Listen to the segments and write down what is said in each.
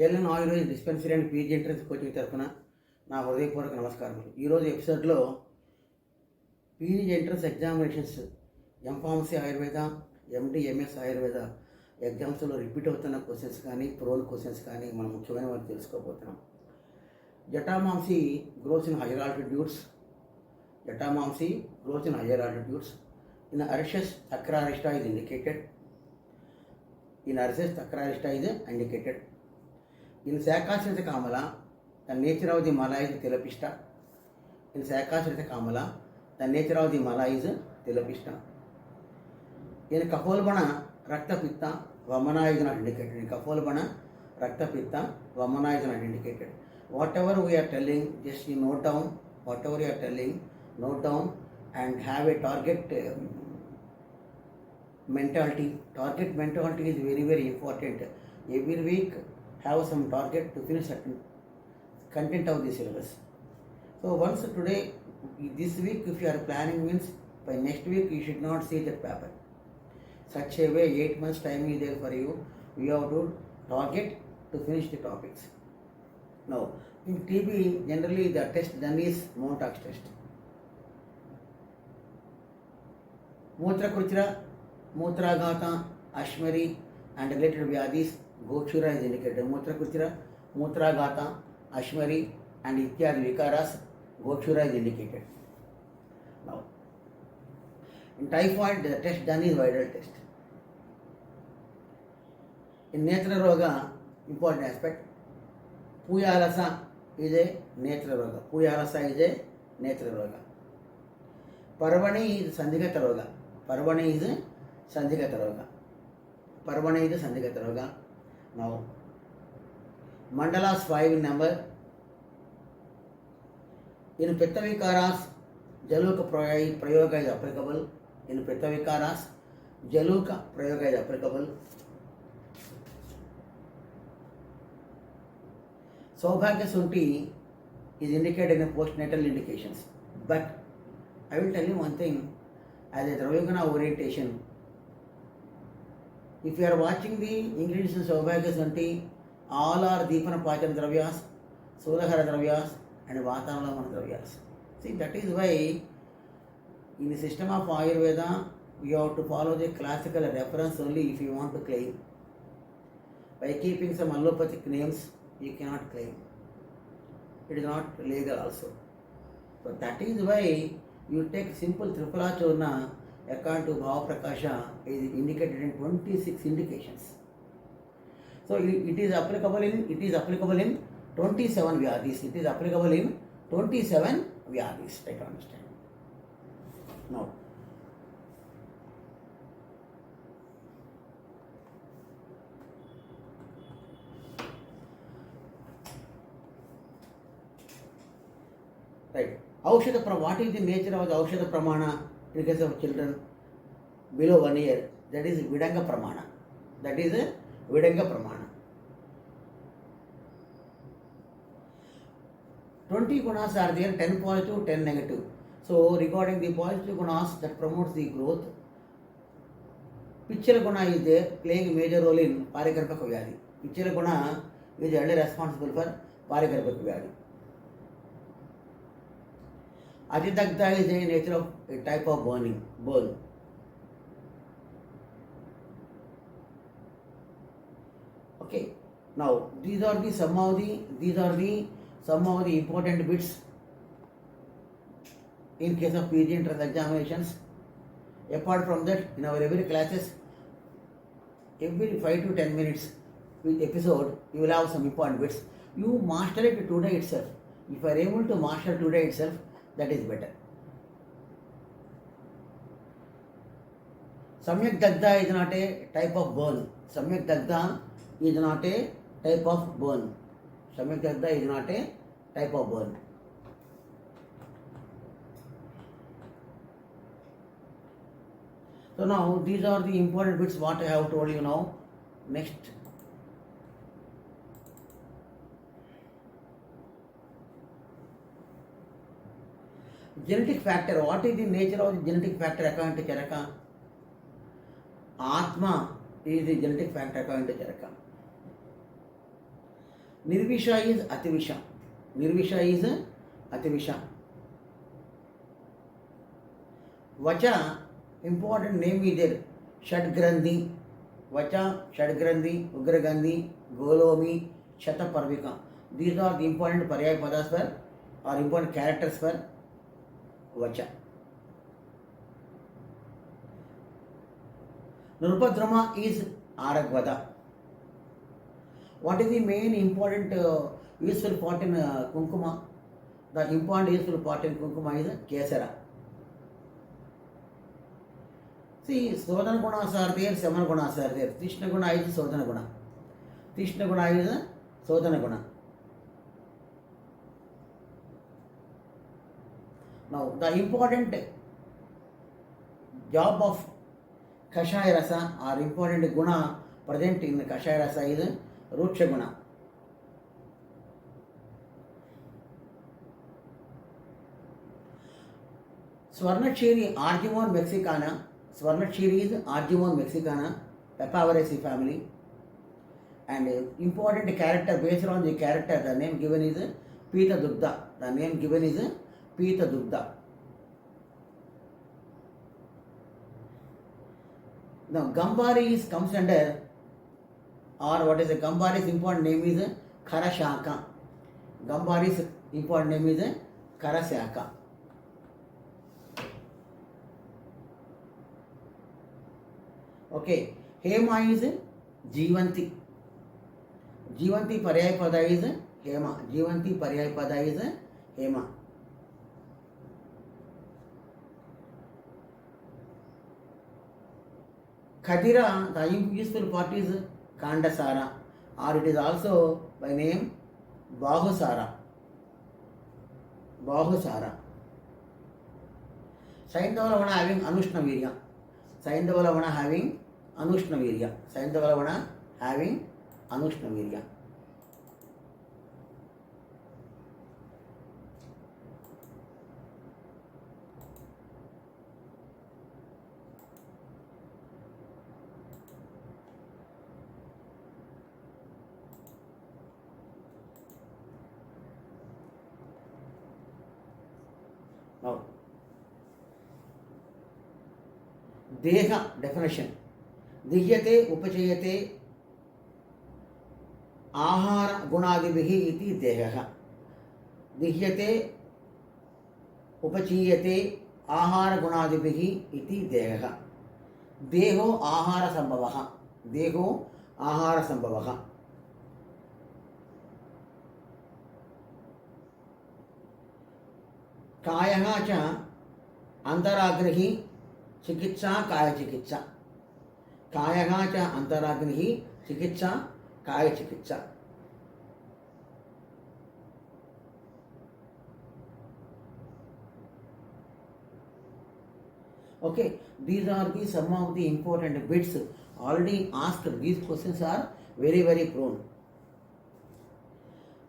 LN Ayurveda dispensary and PG entrance coaching తరఫున నా హృదయపూర్వక నమస్కారములు. ఈరోజు ఎపిసోడ్లో PG entrance examinations M pharmacy Ayurveda, MD, MS Ayurveda ఎగ్జామ్స్లో రిపీట్ అవుతున్న క్వశ్చన్స్ కానీ, ప్రోల్ క్వశ్చన్స్ కానీ మనం ముఖ్యమైన వాటి తెలుసుకోబోతున్నాం. Jatamansi grows in higher altitudes. Jatamansi grows in higher altitudes. In arishtas అక్రారిస్టా is indicated. In Arces Takrarista is indicated. In Saccharita Kamala, the nature of the mala is Telapista. In Saccharita Kamala, the nature of the mala is Telapista. In Kapolbana, Rakta Pitta, Vamana is not indicated. In Kapolbana, Rakta Pitta, Vamana is not indicated. Whatever we are telling, just you note down. Whatever you are telling, note down and have a target mentality. Target mentality is very, very important. Every week have some target to finish certain content of the syllabus. So once today, this week if you are planning means by next week you should not see that paper. Such a way 8 months time is there for you. You have to target to finish the topics. Now in TB generally the test done is Montauk test. Mutra Kruchra, Mutragata, Ashmari and related Vyadis, Gochura is indicated. Mutra Kuchra, Mutragata, Ashmari and Ityad Vikaras, Gochura is indicated. Now, in typhoid, the test done is viral test. In Netra Roga, important aspect, Puyalasa is a Netra Roga. Puyalasa is a Netra Roga. Parvani is Sandhigata Roga. Parvani is Sandhigata Roga. Parvana is Sandhigata Roga. Now, Mandalas 5 in number. In Pittavikaras, Jaluka Prayoga is applicable. In Pittavikaras, Jaluka Prayoga is applicable. Saubhagya Sunti is indicated in the postnatal indications. But I will tell you one thing, as a Dravyogana orientation, if you are watching the ingredients of Saubhagya Sunti, all are Deepana Pachana Dravyas, Sulahara Dravyas and Vatavanamana Dravyas. See, that is why in the system of Ayurveda, you have to follow the classical reference only if you want to claim. By keeping some allopathic names, you cannot claim. It is not legal also. So that is why you take simple Tripura Churna according to Bhava Prakasha is indicated in 26 indications. So it is applicable in 27 Vyadis. It is applicable in 27 Vyadis. Try to understand. Now, right. What is the nature of the Aushadha Pramana in case of children below 1 year? That is Vidanga Pramana. That is a Vidanga Pramana. 20 gunas are there, 10 positive, 10 negative. So regarding the positive gunas that promotes the growth, Pichal Guna is there playing a major role in Paragarbhaka Vyadi. Pichal Guna is early responsible for Paragarbhaka Vyadi. Adidagda is a nature of a type of burn. Okay. Now these are the some of the important bits in case of PG entrance examinations. Apart from that, in our every classes, every 5 to 10 minutes with episode, you will have some important bits. You master it today itself. If you are able to master today itself, that is better. Samyak Dagda is not a type of burn. Samyak Dagda is not a type of burn. Samyak Dagda is not a type of burn. So now these are the important bits what I have told you now. Next. Genetic factor. What is the nature of the genetic factor according to Charaka? Atma is the genetic factor according to Charaka. Nirvisha is ativisha విష. Nirvisha is ativisha విష. Vacha important name is there. Shadgranthi, vacha, shadgranthi, ugragandhi, golomi, shataparvika. These are the important paryaya padas for our important characters for vacha. Nripadruma is aragvadha. What is the main important useful part in kunkuma? The important useful part in kunkuma is kesara. See, Sodana gunas are there, Samana gunas are there. Tishna guna is Sodana guna. Tishna guna is Sodana guna. Now, the important job of Kashaya Rasa or important guna present in Kashaya Rasa is Ruksha guna. Swarnachiri Arjumon mexicana. Swarnachiri is Arjumon mexicana, Papaverasi family. And important character based on the character, the name given is Pita Dugda. The name given is Pita Dugda. Now Gambari is comes under, or what is a Gambari's important name is Karashaka. Gambari's important name is Karashaka. Okay, Hema is Jivanti. Jivanti Paryaya Pada is Hema. Jivanti Paryaya Pada is Hema. Khadira, the useful part is Kandasara, or it is also by name Bahusara. Bahusara. Saindavalavana having Anushnavirya. Saindavalavana having Anushnavirya. Saindavalavana having Anushnavirya. Now, Deha definition. Dihyate upachayate ahara gunadibihi iti deha. Dihyate upachayate ahara gunadibihi iti deha. Deho ahara sambhavaha. Deho ahara sambhavaha. कायः च अंतराग्निः चिकित्सा काय चिकित्सा. कायः च अंतराग्निः चिकित्सा काय चिकित्सा. Okay, these are the some of the important bits already asked. These questions are very prone.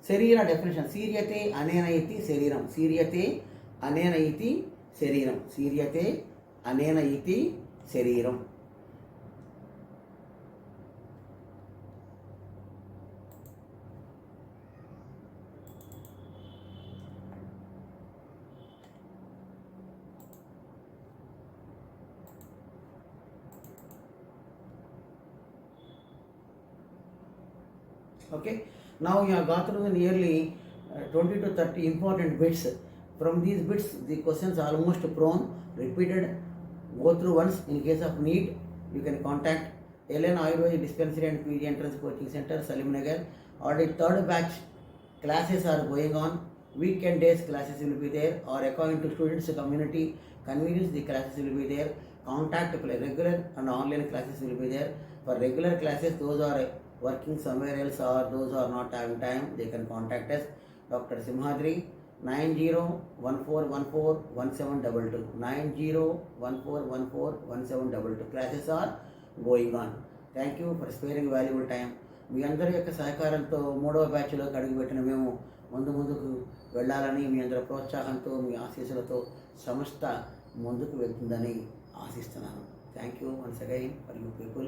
Sharira definition. Siryate anena iti shariram. Siryate anena iti shariram. Siryate anena iti shariram. Okay, now you have got through the nearly 20 to 30 important bits. From these bits, the questions are almost prone, repeated. Go through once. In case of need, you can contact LN Ayurvedic Dispensary and PG Entrance Coaching Center, Salimnagar. Already third batch classes are going on. Weekend days classes will be there, or according to students' community convenience, the classes will be there. Contact regular and online classes will be there. For regular classes, those are working somewhere else or those who are not having time, they can contact us. Dr. Simhadri, 9014141722. 9014141722. Classes are going on. Thank you for sparing valuable time. మీ అందరి యొక్క సహకారంతో మూడవ బ్యాచ్లో అడుగుపెట్టిన మేము ముందుకు వెళ్ళాలని మీ అందరి ప్రోత్సాహంతో మీ ఆశీస్సులతో సంస్థ ముందుకు వెళ్తుందని ఆశిస్తున్నాను. Thank you once again for you people.